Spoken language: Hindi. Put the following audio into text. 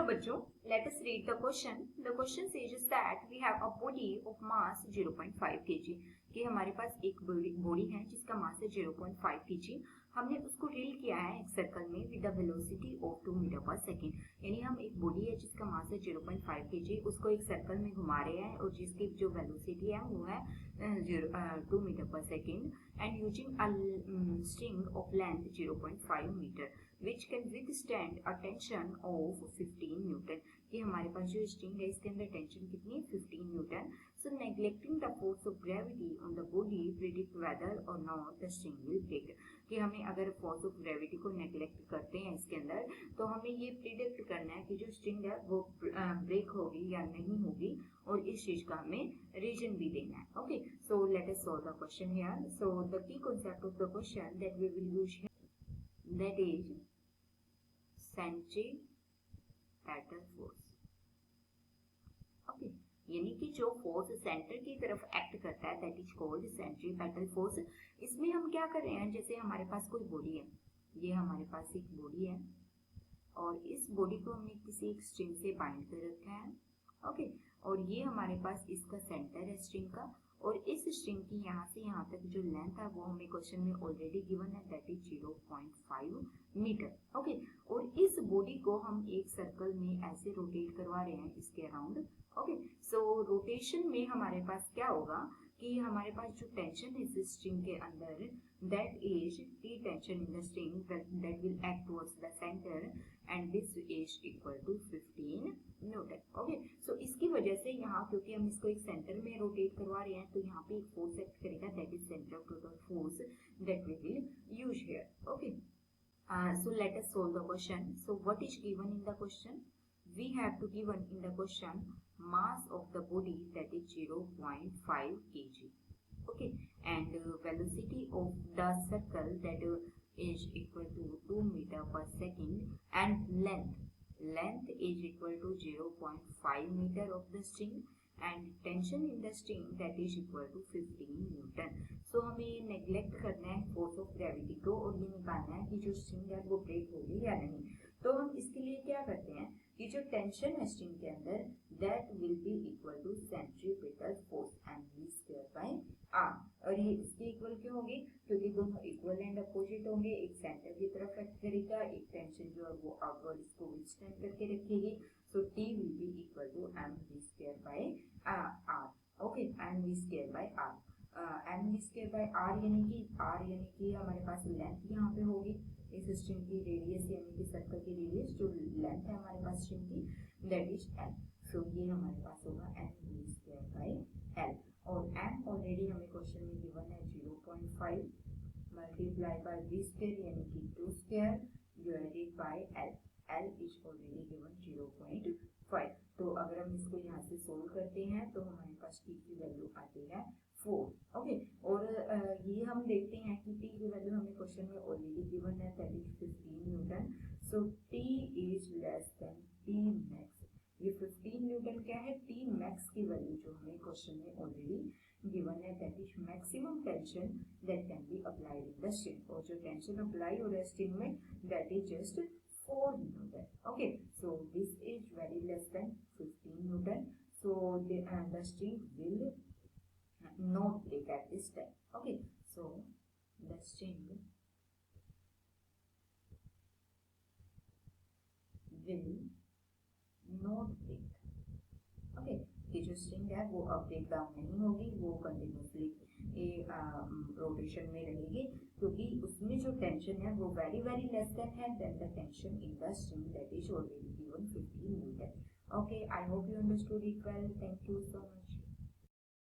बच्चों, let us read the question. The question says that we have a body of mass 0.5 kg. कि हमारे पास एक बॉडी है जिसका मास है 0.5 kg. हमने उसको रील किया है एक सर्कल में with the velocity of 2 metre per second. यानी हम एक बॉडी है जिसका मास है 0.5 kg, उसको एक सर्कल में घुमा रहे हैं और जिसकी जो वेलोसिटी है वो है 2 metre per second. And using a string of length 0.5 metre which can withstand a tension of 15 newton. कि हमारे पास जो स्ट्रिंग है इसके अंदर टेंशन कितनी है 15 newton. So neglecting the force of gravity on the body predict whether or not the string will break. कि हमें अगर फोर्स ऑफ ग्रेविटी को नेग्लेक्ट करते हैं इसके अंदर तो हमें ये प्रिडिक्ट करना है कि जो स्ट्रिंग है वो ब्रेक होगी या नहीं होगी और इस चीज का हमें रीजन भी देना है. Okay, so let us solve the question here. So the key concept of the question that we will use that is centripetal force. Okay, यानी कि जो फोर्स सेंटर की तरफ एक्ट करता है that is called centripetal force. इसमें हम क्या कर रहे हैं, जैसे हमारे पास कोई बॉडी है, ये हमारे पास एक बॉडी है और इस बॉडी को हमने किसी एक स्ट्रिंग से बाइंड कर रखा है. ओके, और ये हमारे पास इसका सेंटर है स्ट्रिंग का और इस स्ट्रिंग की यहाँ से यहाँ तक जो लेंथ है वो हमें क्वेश्चन में ऑलरेडी गिवन है दैट इज 0.5 मीटर. ओके, और इस बॉडी को हम एक सर्कल में ऐसे रोटेट करवा रहे हैं इसके अराउंड. ओके, सो रोटेशन में हमारे पास क्या होगा कि हमारे पास जो टेंशन है इस स्ट्रिंग के अंदर that is T tension in the string that will act towards the centre and this is equal to 15 newton. Okay, so इसकी वजह से यहाँ क्योंकि हम इसको एक सेंटर में रोटेट करवा रहे हैं तो यहाँ पे एक फोर्स एक्ट करेगा that is centre of total force that we will use here. Okay, so let us solve the question. So what is given in the question? We have to given in the question mass of the body that is 0.5 kg. Okay, and velocity of the circle that is equal to 2 meter per second and length is equal to 0.5 meter of the string and tension in the string that is equal to 15 newton. So हमें ये नेग्लेक्ट करना है फोर्स ऑफ ग्रेविटी को और ये निकालना है कि जो स्ट्रिंग है वो ब्रेक होगी या नहीं. तो हम इसके लिए क्या करते हैं कि जो टेंशन है स्ट्रिंग के अंदर that will be equal to centripetal force mv square by r. और ये इसके इक्वल क्यों होगी, क्योंकि दोनों इक्वल एंड अपोजिट होंगे. एक सेंटर की तरफ एक्ट करेगा, एक टेंशन जो है वो आउटवर्ड इसको विथस्टैंड करके रखेगी. So t will be equal to mv square by r. Okay, mv square by r. mv square by r यानी कि हमारे पास लेंथ यहाँ पे होगी इस स्ट्रिंग की रेडियस यानी कि सर्कल की रेडियस जो लेंथ है हमारे पास स्ट्रिंग की दैट इज l. सो ये हमारे पास होगा mv स्क्वायर बाय l और m ऑलरेडी हमें क्वेश्चन में गिवन है 0.5 मल्टीप्लाई बाय v स्क्वायर यानी कि 2 square divided by l. l is already given 0.5. तो अगर हम इसको यहाँ से सोल्व करते हैं तो हमारे पास t की वैल्यू आती है 4. ओके, और ये हम देखते हैं कि t की वैल्यू हमें क्वेश्चन में ऑलरेडी गिवन है that is 15 newton. So t is less than t max. ये 15 न्यूटन क्या है, t मैक्स की वैल्यू जो हमें क्वेश्चन में ऑलरेडी गिवन है that is maximum tension that can be applied in the string. और जो टेंशन अप्लाई हो रहा है स्ट्रिंग में that is just 4 Newton. Okay, so this is very less than 15 newton. So the string will not break at this time. Okay, so the string will not break. Okay, कि जो स्ट्रिंग है वो अब ब्रेक डाउन नहीं होगी, वो कंटिन्यूसली रोटेशन में रहेगी क्योंकि उसमें जो टेंशन है वो very very less than the tension in the string that is already given 15 Newton. Okay, I hope you understood it well. Thank you so much.